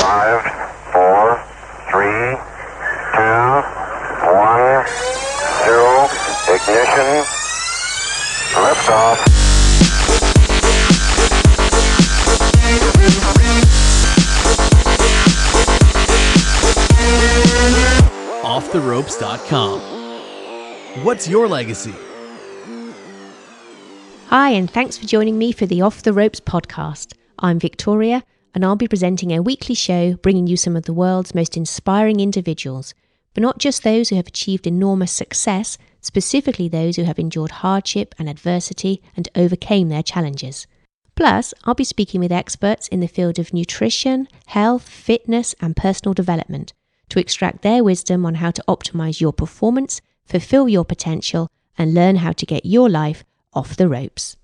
5, 4, 3, 2, 1, 0. Ignition. Liftoff. OffTheRopes.com. What's your legacy? Hi, and thanks for joining me for the Off the Ropes podcast. I'm Victoria, and I'll be presenting a weekly show bringing you some of the world's most inspiring individuals, but not just those who have achieved enormous success, specifically those who have endured hardship and adversity and overcame their challenges. Plus, I'll be speaking with experts in the field of nutrition, health, fitness, and personal development to extract their wisdom on how to optimize your performance, fulfill your potential, and learn how to get your life off the ropes.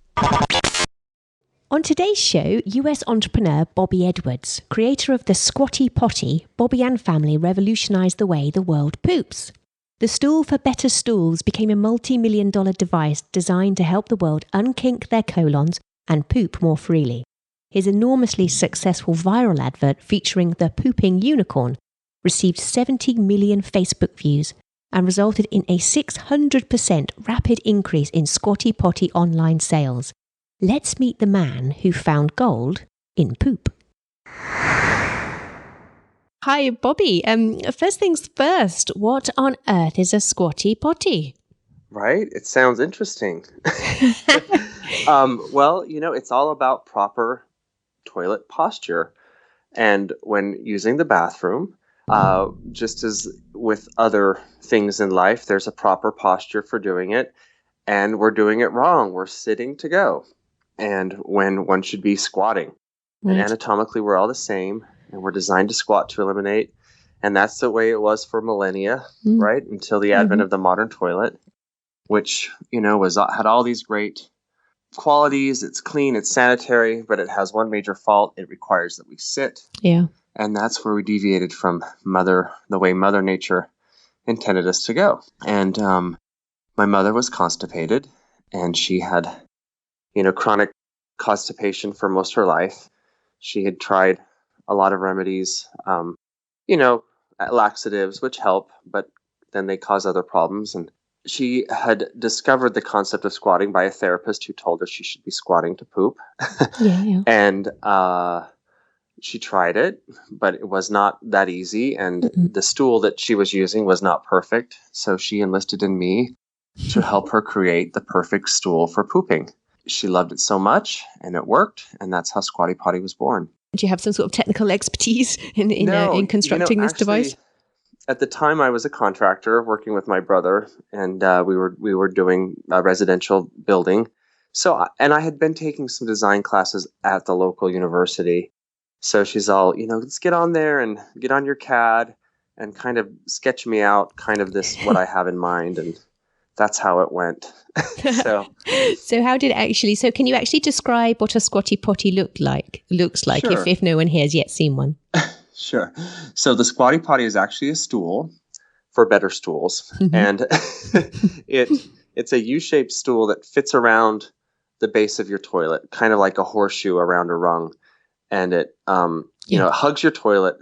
On today's show, US entrepreneur Bobby Edwards, creator of the Squatty Potty, Bobby and family revolutionized the way the world poops. The Stool for Better Stools became a multi-million-dollar device designed to help the world unkink their colons and poop more freely. His enormously successful viral advert featuring the pooping unicorn received 70 million Facebook views and resulted in a 600% rapid increase in Squatty Potty online sales. Let's meet the man who found gold in poop. Hi, Bobby. First things first, what on earth is a Squatty Potty? Right? It sounds interesting. Well, it's all about proper toilet posture. And when using the bathroom, just as with other things in life, there's a proper posture for doing it. And we're doing it wrong. We're sitting to go. And when one should be squatting. Right. And anatomically, we're all the same. And we're designed to squat to eliminate. And that's the way it was for millennia, right? Until the advent of the modern toilet, which, had all these great qualities. It's clean, it's sanitary, but it has one major fault. It requires that we sit. Yeah. And that's where we deviated from the way Mother Nature intended us to go. And my mother was constipated, and she had, chronic constipation for most of her life. She had tried a lot of remedies, laxatives, which help, but then they cause other problems. And she had discovered the concept of squatting by a therapist who told her she should be squatting to poop. Yeah. And she tried it, but it was not that easy. And the stool that she was using was not perfect. So she enlisted in me to help her create the perfect stool for pooping. She loved it so much, and it worked. And that's how Squatty Potty was born. Do you have some sort of technical expertise in constructing this device? At the time, I was a contractor working with my brother, and we were doing a residential building. So, and I had been taking some design classes at the local university. So she's all, let's get on there and get on your CAD and kind of sketch me out kind of this, what I have in mind. And that's how it went. So how did it actually, so can you actually describe what a Squatty Potty looks like Sure. if no one here has yet seen one? Sure. So the Squatty Potty is actually a stool for better stools. And it's a U-shaped stool that fits around the base of your toilet, kind of like a horseshoe around a rung. And it, it hugs your toilet,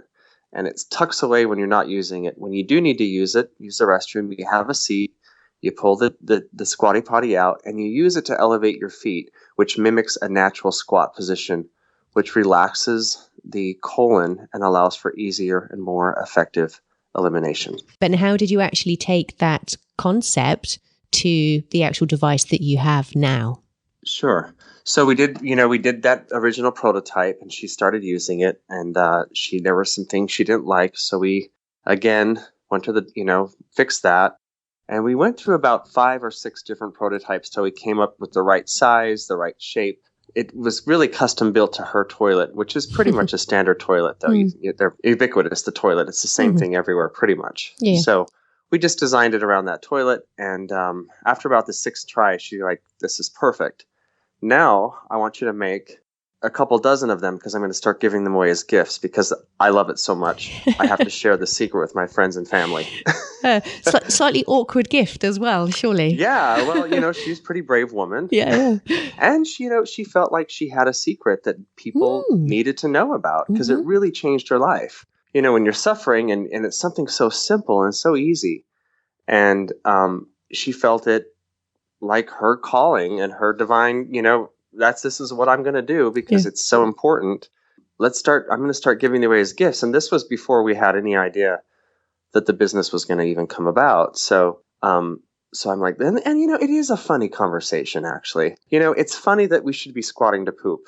and it tucks away when you're not using it. When you do need to use it, use the restroom, you have a seat, you pull the Squatty Potty out, and you use it to elevate your feet, which mimics a natural squat position, which relaxes the colon and allows for easier and more effective elimination. But how did you actually take that concept to the actual device that you have now? Sure. So we did that original prototype, and she started using it, and there were some things she didn't like. So we, again, went to fix that. And we went through about 5 or 6 different prototypes till we came up with the right size, the right shape. It was really custom built to her toilet, which is pretty much a standard toilet, though. They're ubiquitous, the toilet. It's the same thing everywhere, pretty much. Yeah. So we just designed it around that toilet. And after about the 6th try, she's like, this is perfect. Now I want you to make a couple dozen of them because I'm going to start giving them away as gifts because I love it so much. I have to share the secret with my friends and family. Slightly awkward gift as well, surely. Yeah, well, she's a pretty brave woman. Yeah. And she felt like she had a secret that people needed to know about because it really changed her life. When you're suffering and it's something so simple and so easy. And she felt it like her calling and her divine, this is what I'm going to do because it's so important. I'm going to start giving away as gifts. And this was before we had any idea that the business was going to even come about. So I'm like, and it is a funny conversation, actually. It's funny that we should be squatting to poop.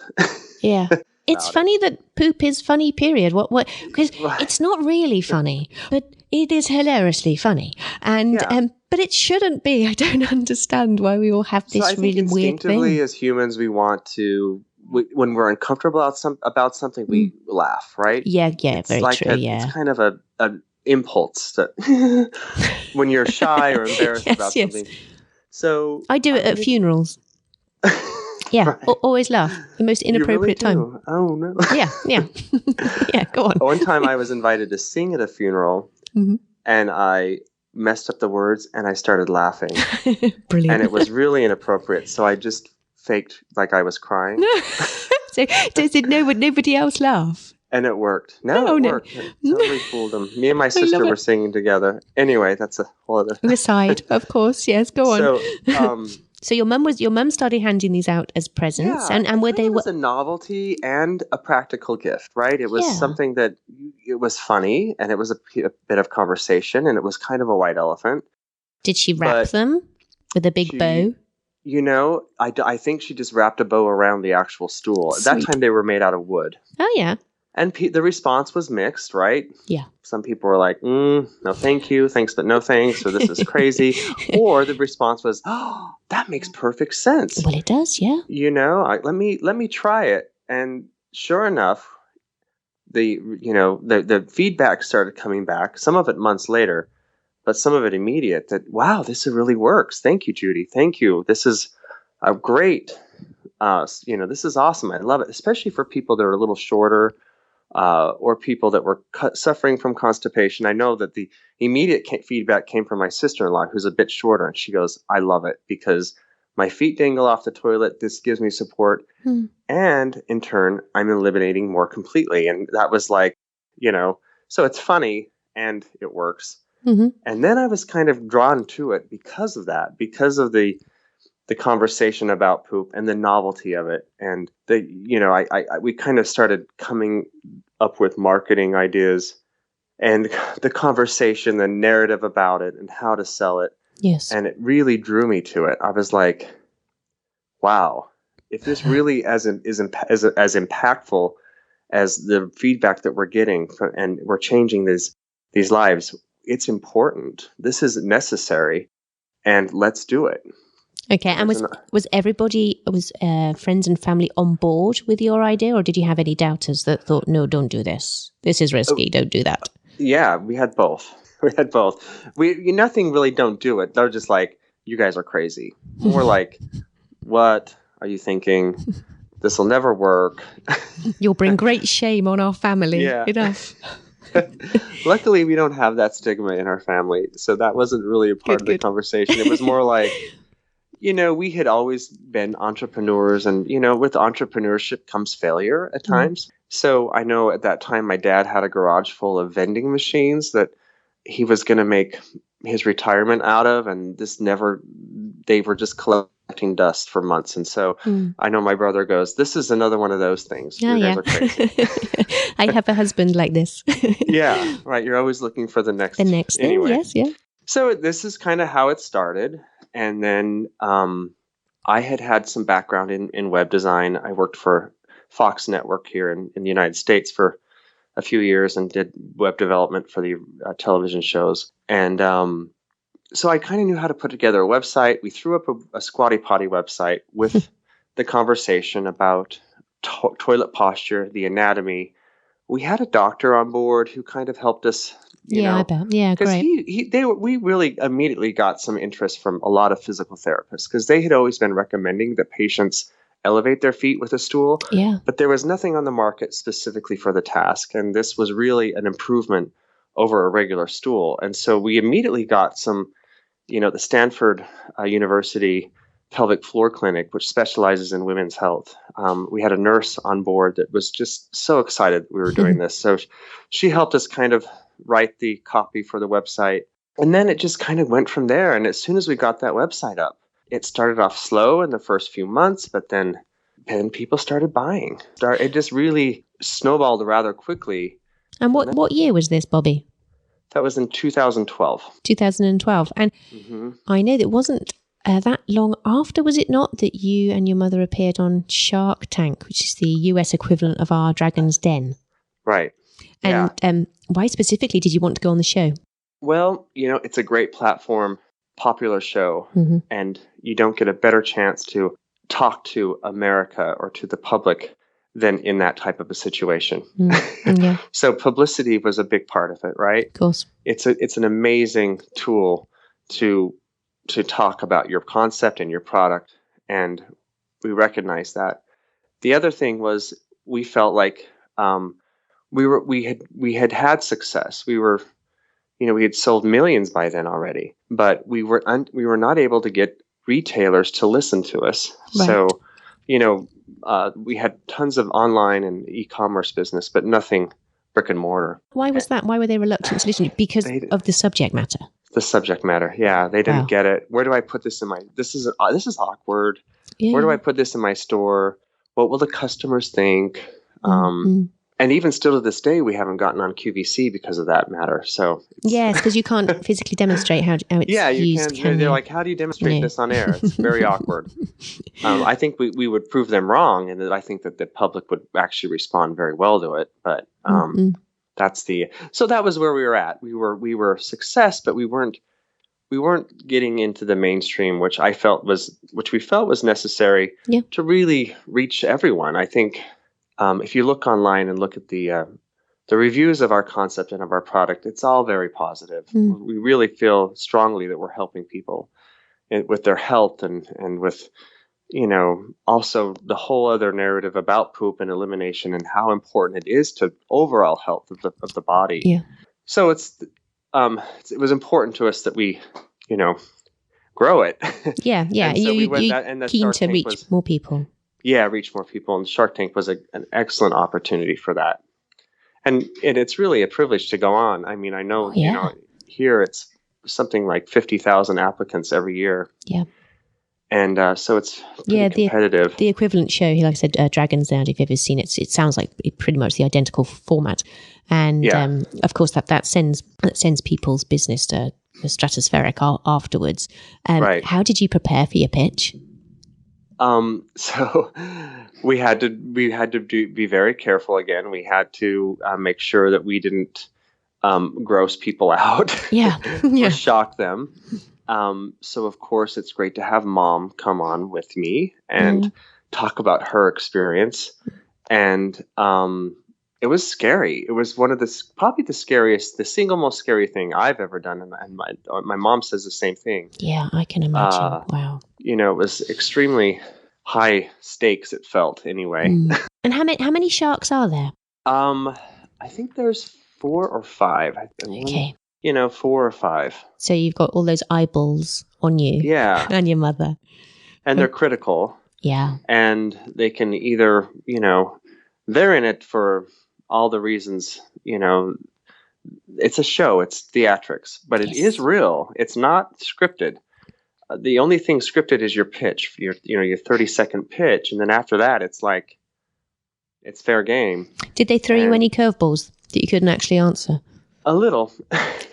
Yeah. It's funny that poop is funny, period. Because it's not really funny, but it is hilariously funny. And, but it shouldn't be. I don't understand why we all have this really weird thing. Instinctively, as humans, we want to, when we're uncomfortable about something, we laugh, right? Yeah, very true. It's kind of an impulse that when you're shy or embarrassed about something. So I do it at funerals. Yeah, right. Always laugh. The most inappropriate really time. Oh, no. Yeah. Yeah, go on. One time I was invited to sing at a funeral, and I messed up the words, and I started laughing. Brilliant. And it was really inappropriate, so I just faked like I was crying. So did nobody else laugh? And it worked. It worked. It totally fooled them. Me and my sister were singing together. Anyway, that's a whole other... Aside, of course. Yes, go on. So... So your mum started handing these out as presents, and were they? It was a novelty and a practical gift, right? It was something that it was funny, and it was a bit of conversation, and it was kind of a white elephant. Did she wrap them with a big bow? I think she just wrapped a bow around the actual stool. At that time, they were made out of wood. Oh yeah. And the response was mixed, right? Yeah. Some people were like, no, thank you. Thanks, but no thanks. Or this is crazy. Or the response was, oh, that makes perfect sense. Well, it does, yeah. Let me try it. And sure enough, the feedback started coming back. Some of it months later, but some of it immediate. That, wow, this really works. Thank you, Judy. Thank you. This is a great. This is awesome. I love it, especially for people that are a little shorter. Or people that were suffering from constipation. I know that the immediate feedback came from my sister-in-law, who's a bit shorter, and she goes, I love it because my feet dangle off the toilet. This gives me support. And in turn, I'm eliminating more completely. And that was like, so it's funny and it works. And then I was kind of drawn to it because of that, because of the conversation about poop and the novelty of it. And we kind of started coming up with marketing ideas and the conversation, the narrative about it and how to sell it. Yes. And it really drew me to it. I was like, wow, if this really is as impactful as the feedback that we're getting and we're changing these lives, it's important. This is necessary. And let's do it. Okay, and was everybody, friends and family on board with your idea, or did you have any doubters that thought, no, don't do this. This is risky, don't do that? Yeah, we had both. Nothing really don't do it. They're just like, you guys are crazy. More like, what are you thinking? This will never work. You'll bring great shame on our family. Yeah. Enough. Luckily, we don't have that stigma in our family, so that wasn't really a part of the conversation. It was more like... we had always been entrepreneurs and, with entrepreneurship comes failure at times. So I know at that time my dad had a garage full of vending machines that he was going to make his retirement out of. And they were just collecting dust for months. And so I know my brother goes, this is another one of those things. You guys are crazy. I have a husband like this. Yeah, right. You're always looking for the next thing. Anyway. Yes, yeah. So this is kind of how it started. And then I had some background in web design. I worked for Fox Network here in the United States for a few years and did web development for the television shows. And so I kind of knew how to put together a website. We threw up a Squatty Potty website with the conversation about toilet posture, the anatomy. We had a doctor on board who kind of helped us. I bet. Yeah, great. We really immediately got some interest from a lot of physical therapists because they had always been recommending that patients elevate their feet with a stool. Yeah. But there was nothing on the market specifically for the task. And this was really an improvement over a regular stool. And so we immediately got some, the Stanford University pelvic floor clinic, which specializes in women's health. We had a nurse on board that was just so excited we were doing this. So she helped us kind of write the copy for the website. And then it just kind of went from there. And as soon as we got that website up, it started off slow in the first few months, but then people started buying. It just really snowballed rather quickly. And what year was this, Bobby? That was in 2012. 2012. And I know that it wasn't that long after, was it not, that you and your mother appeared on Shark Tank, which is the US equivalent of our Dragon's Den? Right. And why specifically did you want to go on the show? Well, it's a great platform, popular show, and you don't get a better chance to talk to America or to the public than in that type of a situation. Yeah. So publicity was a big part of it, right? Of course. It's an amazing tool to talk about your concept and your product, and we recognize that. The other thing was we felt like we had success. We had sold millions by then already, but we were not able to get retailers to listen to us. Right. So, we had tons of online and e-commerce business, but nothing brick and mortar. Why was that? Why were they reluctant to listen? Because of the subject matter. The subject matter, yeah, they didn't get it. Where do I put this in my? This is awkward. Yeah. Where do I put this in my store? What will the customers think? And even still to this day, we haven't gotten on QVC because of that matter. So yes, because you can't physically demonstrate how it's used. You can. They're like, how do you demonstrate this on air? It's very awkward. I think we would prove them wrong, and I think that the public would actually respond very well to it. But so that was where we were at. We were a success, but we weren't getting into the mainstream, which we felt was necessary to really reach everyone. I think. If you look online and look at the reviews of our concept and of our product, it's all very positive. We really feel strongly that we're helping people with their health and with, also the whole other narrative about poop and elimination and how important it is to overall health of the body. Yeah. So it was important to us that we, grow it. Yeah. And so you're keen to reach more people. Yeah, reach more people. And Shark Tank was an excellent opportunity for that. And it's really a privilege to go on. I mean, I know, here it's something like 50,000 applicants every year. Yeah. And so it's pretty competitive. The equivalent show, like I said, Dragon's Den, if you've ever seen it, it sounds like pretty much the identical format. And of course, that sends people's business to the stratospheric afterwards. Right. How did you prepare for your pitch? So we had to be very careful again. We had to make sure that we didn't gross people out or shock them. So of course it's great to have Mom come on with me and talk about her experience. And it was scary. It was probably the single most scary thing I've ever done. And my mom says the same thing. Yeah, I can imagine. Wow. It was extremely high stakes, it felt anyway. And how many sharks are there? I think there's 4 or 5. Okay. 4 or 5. So you've got all those eyeballs on you. Yeah. And your mother. And they're critical. Yeah. And they can either, they're in it for all the reasons, it's a show, it's theatrics, but it is real. It's not scripted. The only thing scripted is your pitch, your 30-second pitch. And then after that, it's like, it's fair game. Did they throw you any curveballs that you couldn't actually answer? A little.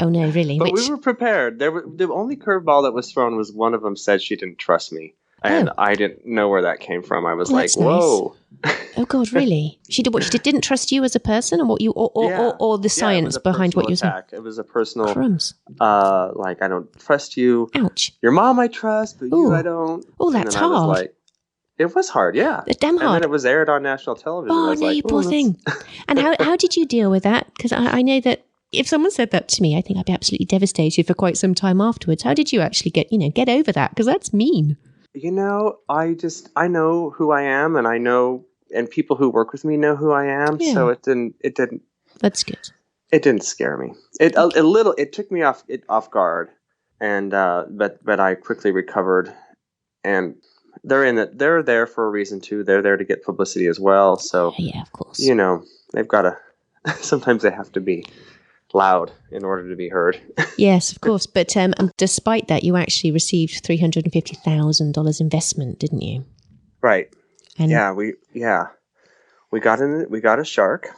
Oh, no, really? But we were prepared. The only curveball that was thrown was one of them said she didn't trust me. And I didn't know where that came from. I was like, whoa. Nice. Oh, God, really? She did what? She didn't trust you as a person and what you, or the science behind what you said? It was a personal, crumbs. Like, I don't trust you. Ouch. Your mom I trust, but you I don't. Oh, that's hard. It was hard, yeah. It's damn hard. And then it was aired on national television. Oh, no, you poor thing. And how did you deal with that? Because I know that if someone said that to me, I think I'd be absolutely devastated for quite some time afterwards. How did you actually get over that? Because that's mean. I know who I am, and and people who work with me know who I am. Yeah. So it That's good. didn't scare me. It took me off guard, and but I quickly recovered. And they're there for a reason too. They're there to get publicity as well. So Yeah, of course. they've got to. Sometimes they have to be loud in order to be heard. Yes, of course. But despite that, you actually received $350,000 investment, didn't you? Right. And We got a shark,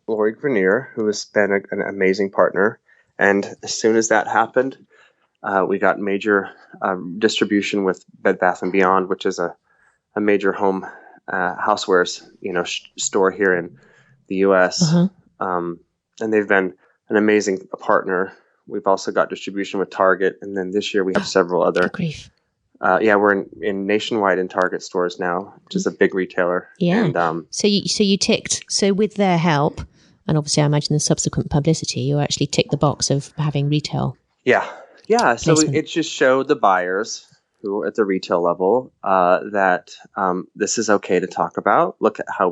Lori Grenier, who has been an amazing partner. And as soon as that happened, we got major distribution with Bed Bath & Beyond, which is a major home housewares store here in the U.S. And they've been an amazing partner. We've also got distribution with Target, and then this year we have several other. Good grief. We're in nationwide in Target stores now, which is a big retailer. Yeah. And, so you ticked. So with their help, and obviously I imagine the subsequent publicity, you actually ticked the box of having retail. Yeah. So placement. it just showed the buyers who at the retail level that this is okay to talk about. Look how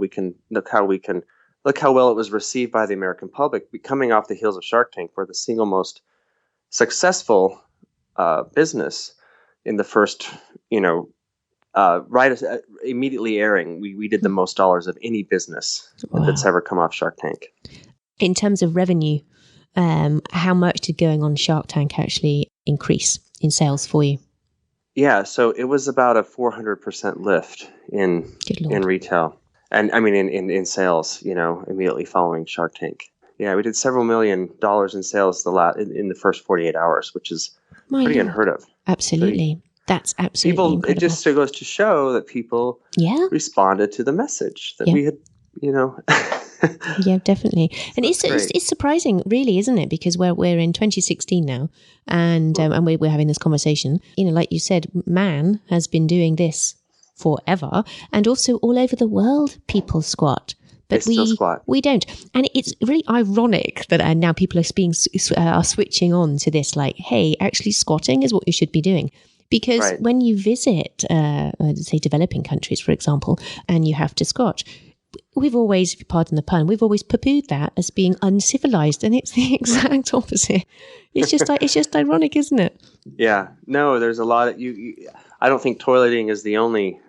well it was received by the American public. Coming off the heels of Shark Tank, we're the single most successful business in the first, immediately airing. We did the most dollars of any business that's ever come off Shark Tank. In terms of revenue, how much did going on Shark Tank actually increase in sales for you? Yeah, so it was about a 400% lift in retail. And I mean, in sales, immediately following Shark Tank. Yeah, we did several $1 million in sales in the first 48 hours, which is pretty unheard of. Absolutely. That's absolutely incredible. It just goes to show that people responded to the message that we had, Yeah, definitely. And it's surprising, really, isn't it? Because we're in 2016 now, and we're having this conversation. Like you said, man has been doing this forever, and also all over the world people squat, but we don't. And it's really ironic that now people are switching on to this, like, hey, actually squatting is what you should be doing. Because when you visit say developing countries, for example, and you have to squat, we've always, pardon the pun, we've always poo-pooed that as being uncivilized, and it's the exact opposite. It's just ironic, isn't it? Yeah. No, there's a lot of I don't think toileting is the only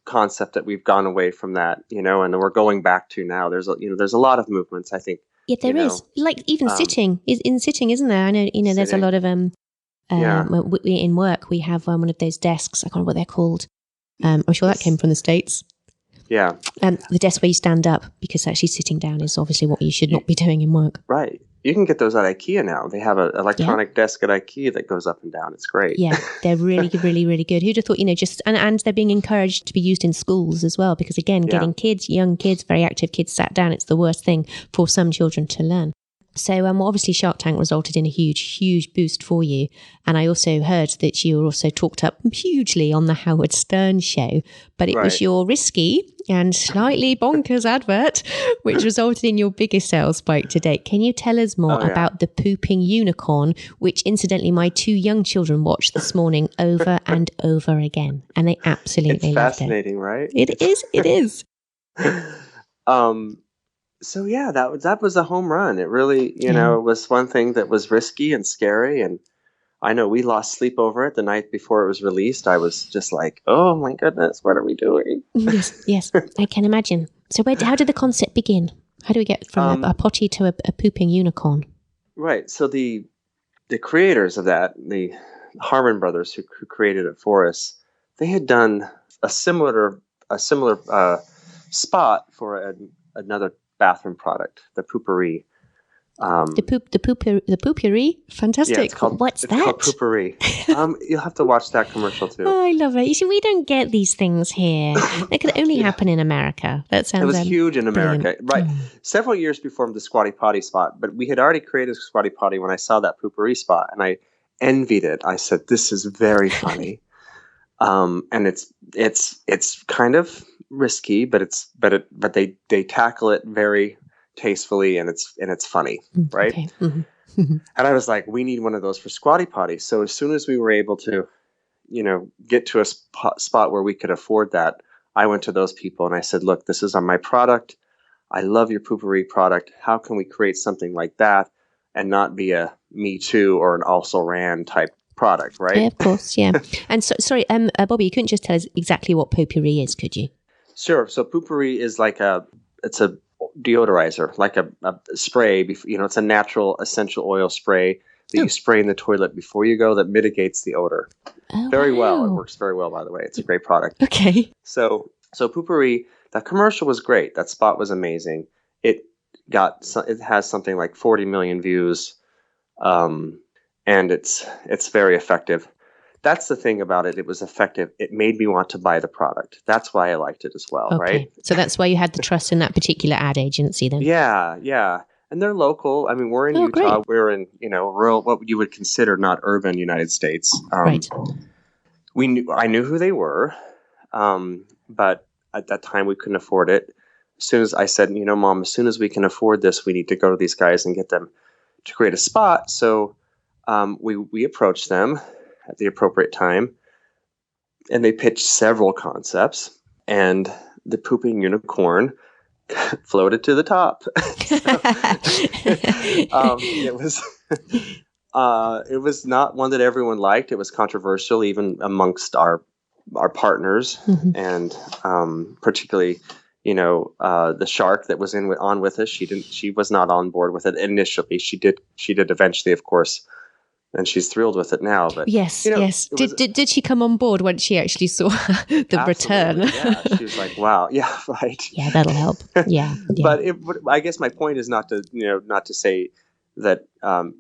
concept that we've gone away from that, and we're going back to now. There's a lot of movements, I think. Yeah, there is. Like even sitting, isn't there? I know, there's a lot of in work we have one of those desks. I can't remember what they're called. I'm sure that came from the States. Yeah. The desk where you stand up, because actually sitting down is obviously what you should not be doing in work. Right. You can get those at IKEA now. They have an electronic desk at IKEA that goes up and down. It's great. Yeah, they're really, really, really good. Who'd have thought, and they're being encouraged to be used in schools as well, because again, getting young kids, very active kids sat down, it's the worst thing for some children to learn. So obviously Shark Tank resulted in a huge, huge boost for you. And I also heard that you were also talked up hugely on the Howard Stern show, but it was your risky and slightly bonkers advert which resulted in your biggest sales spike to date. Can you tell us more about the pooping unicorn, which incidentally my 2 young children watched this morning over and over again, and they absolutely loved it. It's fascinating, right? It is. So yeah, that was a home run. It really, it was one thing that was risky and scary, and I know we lost sleep over it the night before it was released. I was just like, oh my goodness, what are we doing? Yes, I can imagine. So how did the concept begin? How do we get from a potty to a pooping unicorn? Right. So the creators of that, the Harmon brothers who created it for us, they had done a similar spot for another bathroom product, the Poopery. The Poopery? Fantastic. Yeah, it's called Poopery. You'll have to watch that commercial too. Oh, I love it. You see, we don't get these things here. They could only happen in America. That sounds. It was huge in America, brilliant. right? Several years before the Squatty Potty spot, but we had already created a Squatty Potty when I saw that Poopery spot, and I envied it. I said, "This is very funny," and it's kind of risky, but they tackle it very tastefully, and it's funny, right? Okay. And I was like, we need one of those for Squatty Potty. So as soon as we were able to, get to a spot where we could afford that, I went to those people and I said, look, this is on my product. I love your Poo-Pourri product. How can we create something like that and not be a Me Too or an Also Ran type product, right? Yeah, of course, yeah. And sorry, Bobby, you couldn't just tell us exactly what Poo-Pourri is, could you? Sure. So Poo-Pourri is it's a deodorizer, like a spray. It's a natural essential oil spray that you spray in the toilet before you go that mitigates the odor. Oh, very well. It wow. works very well, by the way. It's a great product. Okay. So Poo-Pourri, that commercial was great. That spot was amazing. It has something like 40 million views, and it's very effective. That's the thing about it. It was effective. It made me want to buy the product. That's why I liked it as well, Okay. right? So that's why you had the trust in that particular ad agency then? Yeah. And they're local. I mean, we're in Utah. Great. We're in, rural, what you would consider not urban United States. Right. I knew who they were, but at that time we couldn't afford it. As soon as I said, Mom, as soon as we can afford this, we need to go to these guys and get them to create a spot. So we approached them at the appropriate time, and they pitched several concepts, and the pooping unicorn floated to the top. It was not one that everyone liked. It was controversial, even amongst our partners, Mm-hmm. and particularly, the shark that was on with us. She was not on board with it initially. She did eventually, of course, and she's thrilled with it now. But yes. Did she come on board when she actually saw the return? Yeah, she was like, "Wow, yeah, right." Yeah, that'll help. Yeah. But I guess my point is not to say that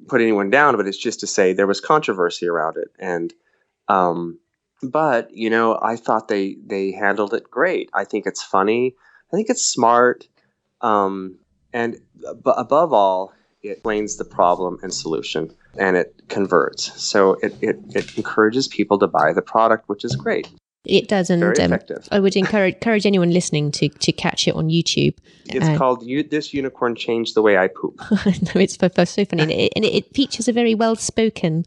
put anyone down, but it's just to say there was controversy around it, and but I thought they handled it great. I think it's funny. I think it's smart, and above all, it explains the problem and solution, and it converts. So it encourages people to buy the product, which is great. It does, and Very effective. I would encourage anyone listening to catch it on YouTube. It's called "This Unicorn Changed the Way I Poop." No, it's so funny, and it features a very well-spoken.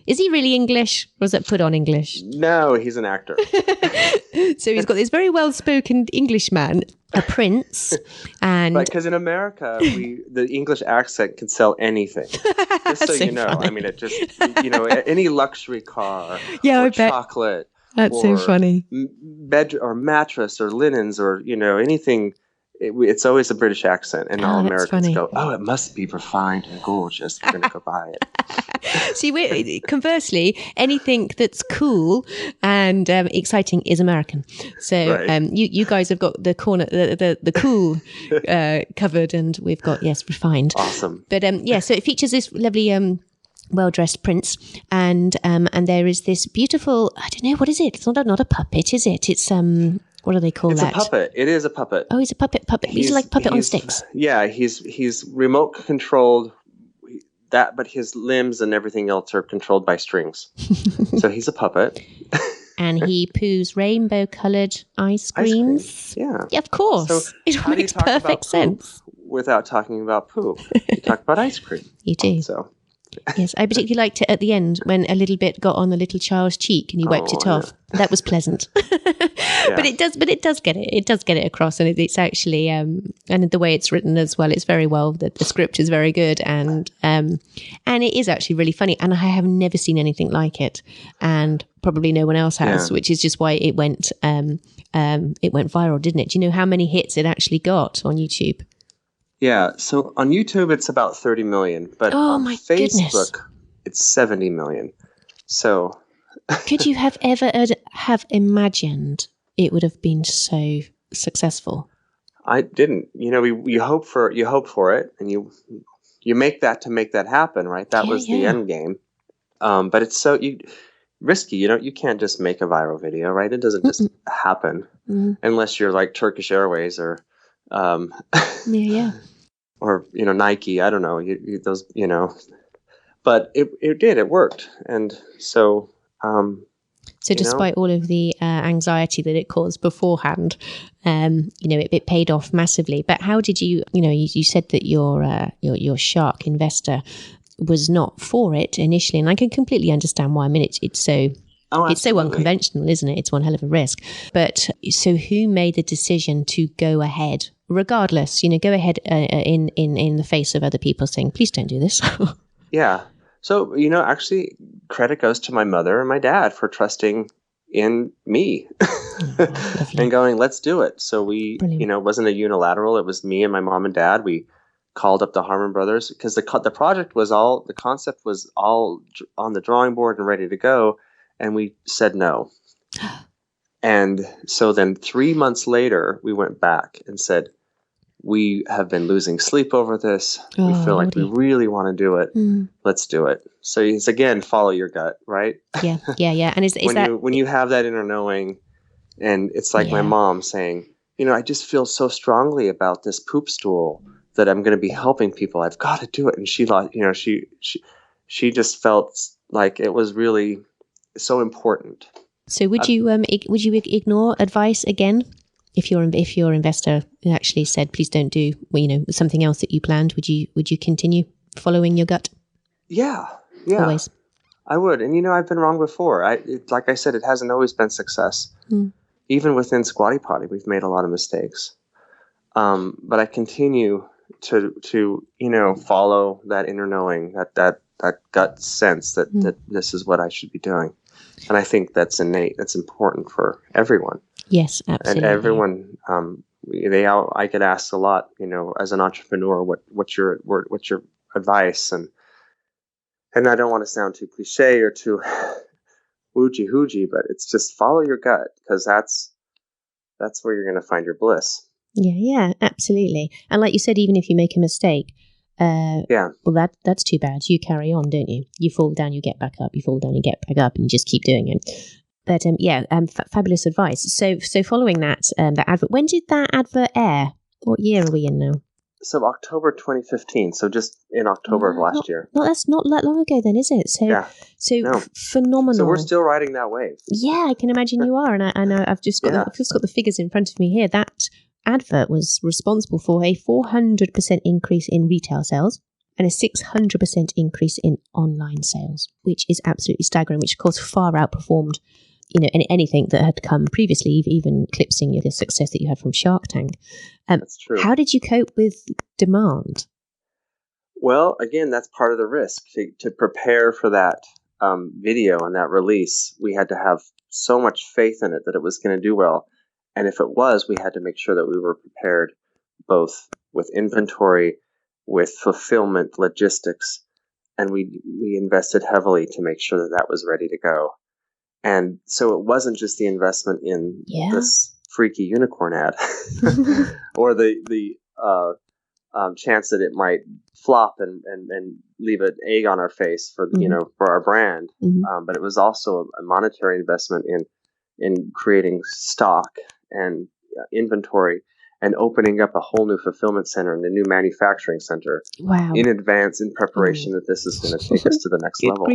Is he really English, or is it put on English? No, he's an actor. So he's got this very well-spoken Englishman, a prince, and because in America, the English accent can sell anything. Just so you know, funny. I mean, it just any luxury car, Yeah, or I bet. chocolate. That's so funny. Bed or mattress or linens or anything. It's always a British accent, and all that's Americans funny. go, "Oh, it must be refined and gorgeous. We're going to go buy it." See, conversely, anything that's cool and exciting is American. So Right. you guys have got the corner, the cool covered, and we've got refined. Awesome. But so it features this lovely. Well-dressed prince, and there is this beautiful. I don't know, what is it? It's not a puppet, is it? It's what do they call It's that? a puppet. It is a puppet. Oh, he's a puppet. He's like puppet on he's- sticks. Yeah, he's remote controlled. But his limbs and everything else are controlled by strings. So he's a puppet. And he poos rainbow-coloured ice creams. Yeah. Yeah, of course. So it how do you makes talk about perfect poop sense. without talking about poop? You talk about ice cream. You do. So Yes, I particularly liked it at the end when a little bit got on the little child's cheek and he wiped it off. That was pleasant. But it does get it. It does get it across, and it's actually and the way it's written as well. It's very well. The script is very good, and it is actually really funny. And I have never seen anything like it, and probably no one else has, which is just why it went viral, didn't it? Do you know how many hits it actually got on YouTube? yeah, so on YouTube it's about 30 million, but on my Facebook goodness. it's 70 million. So Could you have ever have imagined it would have been so successful? I didn't. You hope for it, and you make that to make that happen, right? That was the end game. But it's so risky. You can't just make a viral video, right? It doesn't just happen unless you're like Turkish Airways or Yeah. or Nike. I don't know. Those. But it did. It worked, and so. So despite all of the anxiety that it caused beforehand, it paid off massively. But how did you said that your shark investor was not for it initially, and I can completely understand why. I mean, it's so Oh, It's so absolutely. unconventional, isn't it? It's one hell of a risk. But so who made the decision to go ahead, regardless, go ahead in the face of other people saying, please don't do this? Yeah. So, actually, credit goes to my mother and my dad for trusting in me Lovely. and going, let's do it. So Brilliant. it wasn't a unilateral. It was me and my mom and dad. We called up the Harmon brothers because the project was the concept was all on the drawing board and ready to go. And we said no. And so then 3 months later, we went back and said, we have been losing sleep over this. We feel like we really want to do it. Let's do it. So it's, again, follow your gut, right? Yeah. And is when you have that inner knowing, and it's like my mom saying, I just feel so strongly about this poop stool that I'm going to be helping people. I've got to do it. And she thought, she just felt like it was really so important. So would you ignore advice again? If your investor actually said, please don't do, something else that you planned, would you continue following your gut? Yeah. Always. I would. And, I've been wrong before. Like I said, it hasn't always been success. Even within Squatty Potty, we've made a lot of mistakes. But I continue to follow that inner knowing, that gut sense that this is what I should be doing. And I think that's innate. That's important for everyone. Yes, absolutely. And everyone, I get asked a lot, as an entrepreneur, what's your advice? And I don't want to sound too cliche or too woogie hoogie, but it's just follow your gut, because that's where you're going to find your bliss. Yeah, absolutely. And like you said, even if you make a mistake, well, that's too bad. You carry on, don't you? You fall down, you get back up. You fall down, you get back up, and you just keep doing it. But fabulous advice. So following that advert, when did that advert air? What year are we in now? So October 2015. So just in October of last year. No, that's not that long ago then, is it? Phenomenal. So we're still riding that wave. Yeah, I can imagine you are, and I've just got the figures in front of me here. That advert was responsible for a 400% increase in retail sales and a 600% increase in online sales, which is absolutely staggering, which of course far outperformed anything that had come previously, even eclipsing the success that you had from Shark Tank. That's true. How did you cope with demand? Well, again, that's part of the risk. To prepare for that video and that release, we had to have so much faith in it that it was going to do well. And if it was, we had to make sure that we were prepared both with inventory, with fulfillment, logistics, and we invested heavily to make sure that was ready to go. And so it wasn't just the investment in this freaky unicorn ad or the chance that it might flop and leave an egg on our face for for our brand. But it was also a monetary investment in creating stock and inventory and opening up a whole new fulfillment center and a new manufacturing center in advance, in preparation that this is going to take us to the next level.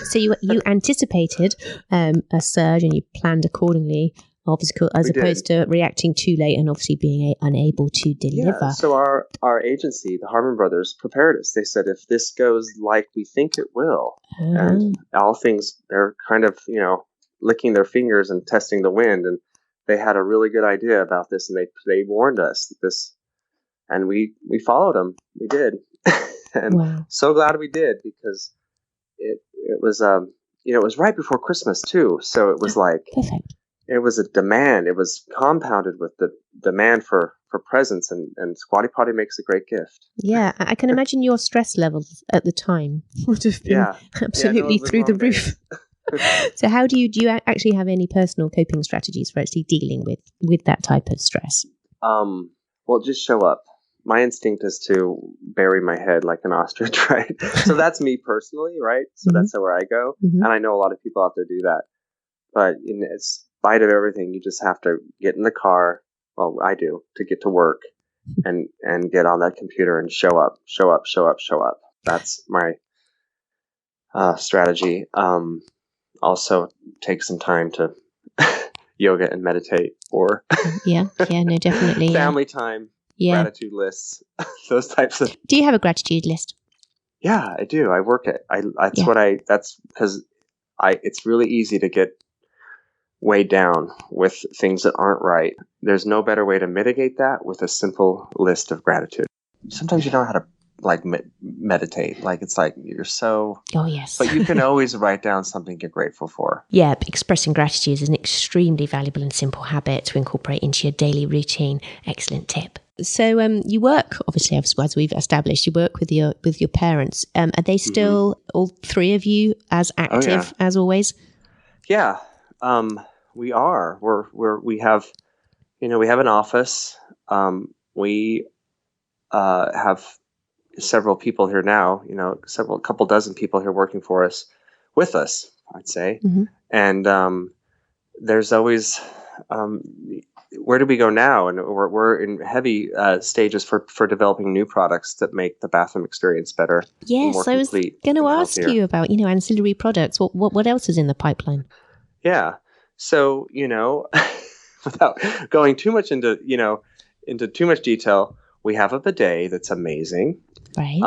So you anticipated a surge and you planned accordingly, obviously, as opposed to reacting too late and obviously being unable to deliver. Yeah, so our agency, the Harmon Brothers, prepared us. They said, if this goes like we think it will, and all things, they're kind of, licking their fingers and testing the wind, and they had a really good idea about this, and they warned us that this, and we followed them. We did, and so glad we did, because it was it was right before Christmas too, so it was like perfect. It was a demand. It was compounded with the demand for presents, and Squatty Potty makes a great gift. Yeah, I can imagine your stress levels at the time would have been absolutely through the roof. So how do you actually have any personal coping strategies for actually dealing with that type of stress? Well, just show up. My instinct is to bury my head like an ostrich, right? So that's me personally, right? So that's where I go. And I know a lot of people out there do that. But in spite of everything, you just have to get in the car. Well, I do, to get to work and get on that computer and show up. That's my strategy. Also take some time to yoga and meditate, or no, definitely family time, gratitude lists, those types of. Do you have a gratitude list? Yeah, I do. I work it. It's because it's really easy to get weighed down with things that aren't right. There's no better way to mitigate that with a simple list of gratitude. Sometimes you don't know how to like meditate. Like it's like you're so, Oh, yes. but you can always write down something you're grateful for. Yeah, expressing gratitude is an extremely valuable and simple habit to incorporate into your daily routine. Excellent tip. So you work, obviously, as we've established, you work with your parents. Are they still, all three of you, as active as always? Yeah, we are. We have an office. We have several people here now, couple dozen people here working with us, I'd say. Mm-hmm. And there's always, where do we go now? And we're in heavy stages for developing new products that make the bathroom experience better. Yes, more I was complete going to and ask healthier. you about, ancillary products. What else is in the pipeline? Yeah. So, without going too much into too much detail, we have a bidet that's amazing. Right.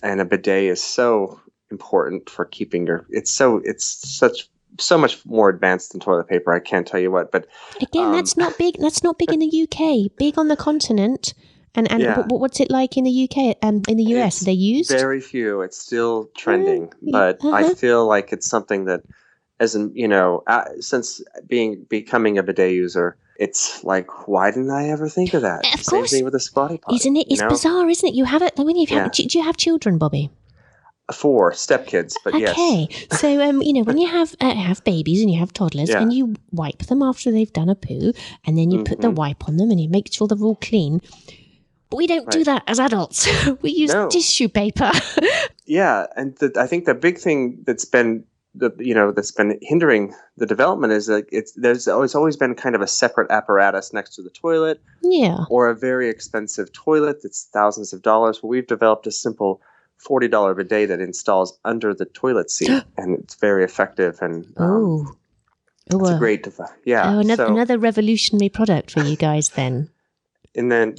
And a bidet is so important for keeping it's so much more advanced than toilet paper. I can't tell you what, but again, that's not big. That's not big in the UK. Big on the continent. And what's it like in the UK? In the US, are they used? Very few. It's still trending, but I feel like it's something that, since becoming a bidet user, it's like, why didn't I ever think of that? Of Same course. thing with a squatty potty. Isn't it? It's bizarre, isn't it? You have it when you've Yeah. do you have children, Bobby? 4 stepkids, but yes. Okay, so when you have babies and you have toddlers, Yeah. and you wipe them after they've done a poo, and then you put the wipe on them, and you make sure they're all clean. But we don't do that as adults. We use tissue paper. Yeah, and I think the big thing that's been hindering the development is that there's always been kind of a separate apparatus next to the toilet, or a very expensive toilet that's thousands of dollars. Well, we've developed a simple $40 bidet that installs under the toilet seat, and it's very effective. And it's a great device. Yeah. Oh, another revolutionary product for you guys then. And then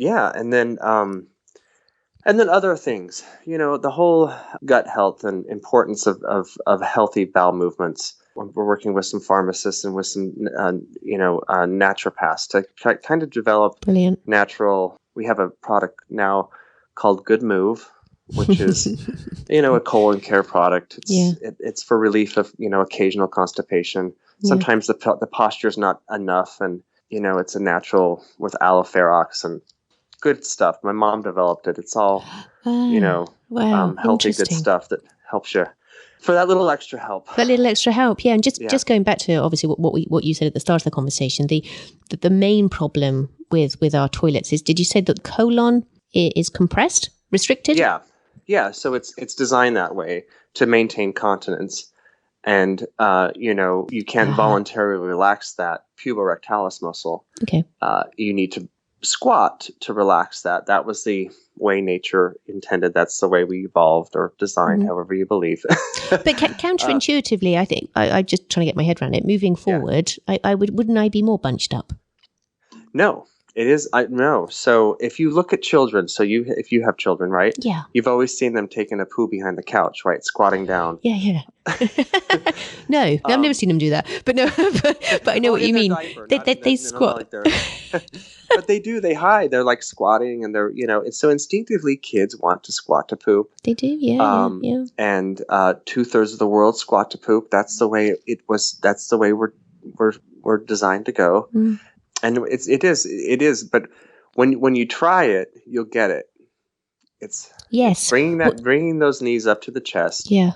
other things, the whole gut health and importance of healthy bowel movements. We're working with some pharmacists and with some, naturopaths to kind of develop Brilliant. natural. We have a product now called Good Move, which is, a colon care product. It's for relief of, occasional constipation. Yeah. Sometimes the posture is not enough, and, it's a natural with aloe ferox and good stuff. My mom developed it. It's all, healthy, good stuff that helps you for that little extra help. That little extra help, yeah. And just going back to obviously what you said at the start of the conversation, the main problem with our toilets is, did you say that colon is compressed, restricted? Yeah. So it's designed that way to maintain continence, and you can't voluntarily relax that puborectalis muscle. Okay. You need to squat to relax that. That was the way nature intended. That's the way we evolved or designed, however you believe. But counterintuitively, I think I just trying to get my head around it. Moving forward, wouldn't I be more bunched up? No, it is. No. So if you look at children, if you have children, right? Yeah. You've always seen them taking a poo behind the couch, right? Squatting down. Yeah. No, I've never seen them do that. But no, but I know what you mean. They squat. But they do. They hide. They're like squatting, and they're so instinctively kids want to squat to poop. They do. Yeah. And 2/3 of the world squat to poop. That's the way it was. That's the way we're designed to go. Mm. And it is. But when you try it, you'll get it. It's bringing those knees up to the chest. Yeah.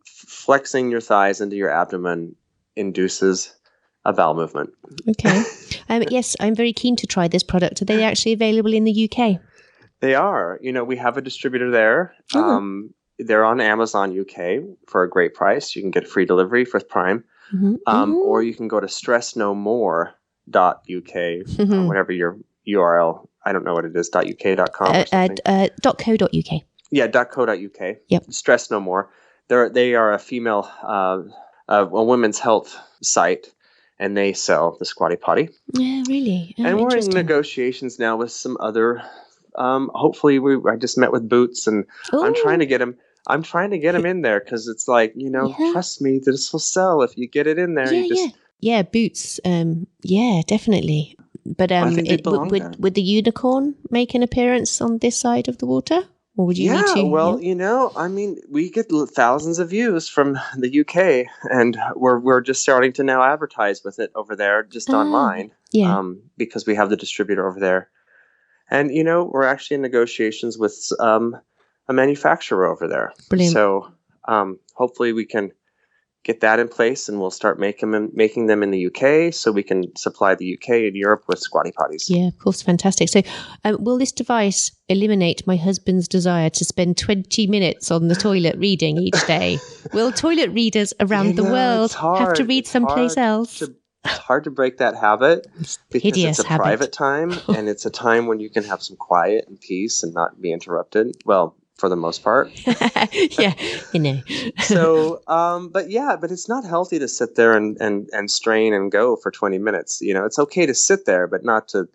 Flexing your thighs into your abdomen induces a bowel movement. Okay. Yes, I'm very keen to try this product. Are they actually available in the UK? They are. We have a distributor there. Oh. They're on Amazon UK for a great price. You can get free delivery with Prime. Mm-hmm. Or you can go to stressnomore.uk, whatever your URL. I don't know what it is, .uk.com or something. .co.uk. Yeah, .co.uk. Yep. Stress No More. They are a female, a women's health site, and they sell the Squatty Potty. Yeah, really. And we're in negotiations now with some other. Hopefully, I just met with Boots, and Ooh. I'm trying to get him in there because it's like, trust me, this will sell if you get it in there. yeah, boots. Yeah, definitely. But I think they'd belong there. would the unicorn make an appearance on this side of the water? Or would you need to? Well, I mean, we get thousands of views from the UK, and we're just starting to now advertise with it over there, just online, because we have the distributor over there. And, we're actually in negotiations with a manufacturer over there. Brilliant. So hopefully we can get that in place, and we'll start making them in the UK, so we can supply the UK and Europe with Squatty Potties. Yeah, of course, fantastic. So will this device eliminate my husband's desire to spend 20 minutes on the toilet reading each day? Will toilet readers around the world have to read someplace else? It's hard to break that habit because hideous it's a habit. private time, and it's a time when you can have some quiet and peace and not be interrupted. Well, for the most part. Yeah, So, but it's not healthy to sit there and strain and go for 20 minutes. It's okay to sit there, but not to,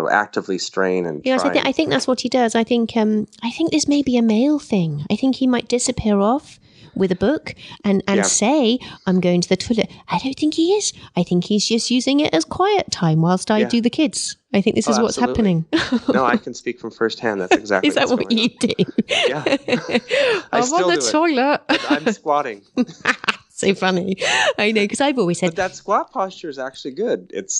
actively strain and yes, try. I think that's what he does. I think this may be a male thing. I think he might disappear off with a book and say, I'm going to the toilet. I don't think he is. I think he's just using it as quiet time whilst I do the kids. I think this is what's happening. No, I can speak from firsthand. That's exactly is that what's what you do? Yeah. I'm on the toilet. I'm squatting. So funny. I know, because I've always said. But that squat posture is actually good. It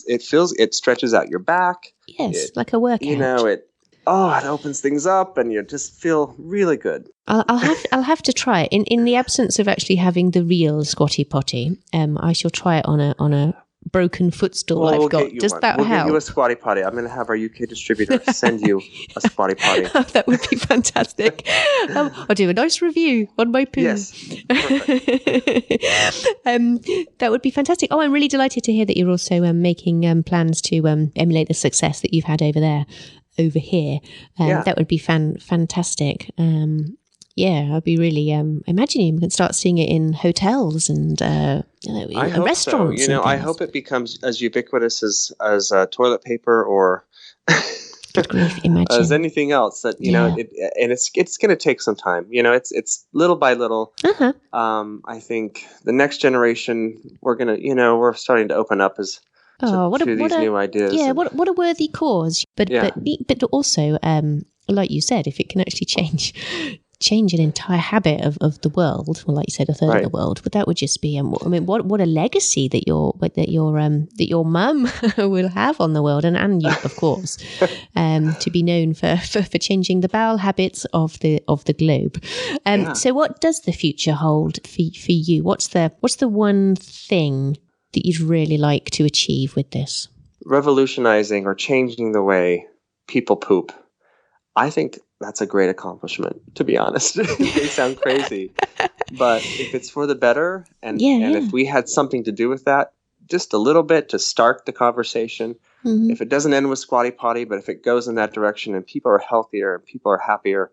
stretches out your back. Yes, like a workout. It opens things up, and you just feel really good. I'll have to try it in the absence of actually having the real Squatty Potty. I shall try it on a broken footstool I've got. Does that help? We'll get you a Squatty Potty. I'm going to have our UK distributor send you a Squatty Potty. That would be fantastic. I'll do a nice review on my poo. Yes, perfect. That would be fantastic. Oh, I'm really delighted to hear that you're also making plans to emulate the success that you've had over here. That would be fantastic. I'd be really imagining you can start seeing it in hotels and restaurants. So. I hope it becomes as ubiquitous as toilet paper or Good grief, imagine. as anything else. That it's going to take some time. It's little by little. Uh-huh. I think the next generation we're starting to open up to these new ideas. Yeah, what a worthy cause. But also, like you said, if it can actually change an entire habit of the world, well, like you said, a third of the world, but that would just be what a legacy that your mum will have on the world, and you, of course, to be known for changing the bowel habits of the globe. So what does the future hold for you? What's the one thing that you'd really like to achieve with this? Revolutionizing or changing the way people poop. I think that's a great accomplishment, to be honest. It may sound crazy, but if it's for the better, and if we had something to do with that, just a little bit to start the conversation, if it doesn't end with Squatty Potty, but if it goes in that direction and people are healthier and people are happier,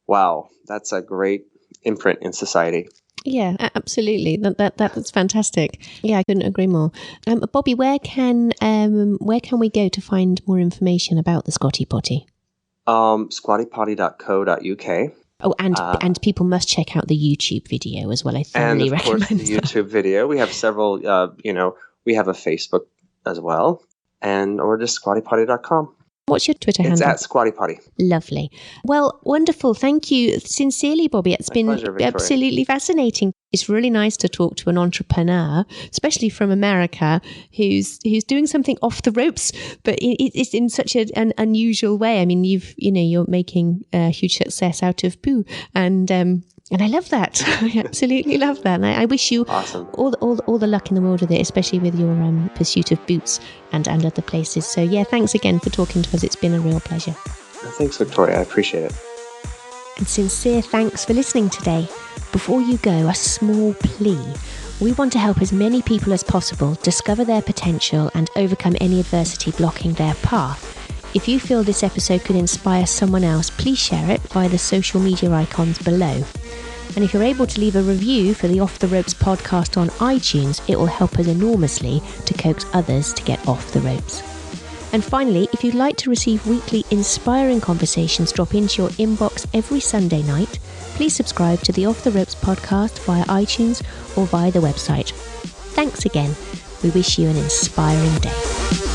wow, that's a great imprint in society. Yeah, absolutely. That's fantastic. Yeah, I couldn't agree more. Bobby, where can we go to find more information about the Squatty Potty? squattypotty.co.uk. Oh, and people must check out the YouTube video as well. I thoroughly recommend that. And of course, the YouTube video. We have several, we have a Facebook as well, or just squattypotty.com. What's your Twitter handle? It's at Squatty Potty. Lovely. Well, wonderful. Thank you sincerely, Bobby. It's been absolutely fascinating. It's really nice to talk to an entrepreneur, especially from America, who's doing something off the ropes, but it's in such an unusual way. I mean, you're making a huge success out of poo, and I love that. I absolutely love that. And I wish you all the luck in the world with it, especially with your pursuit of boots and other places. So yeah, thanks again for talking to us. It's been a real pleasure. Thanks, Victoria. I appreciate it. And sincere thanks for listening today. Before you go, a small plea. We want to help as many people as possible discover their potential and overcome any adversity blocking their path. If you feel this episode could inspire someone else, please share it via the social media icons below. And if you're able to leave a review for the Off the Ropes podcast on iTunes, it will help us enormously to coax others to get off the ropes. And finally, if you'd like to receive weekly inspiring conversations drop into your inbox every Sunday night, please subscribe to the Off the Ropes podcast via iTunes or via the website. Thanks again. We wish you an inspiring day.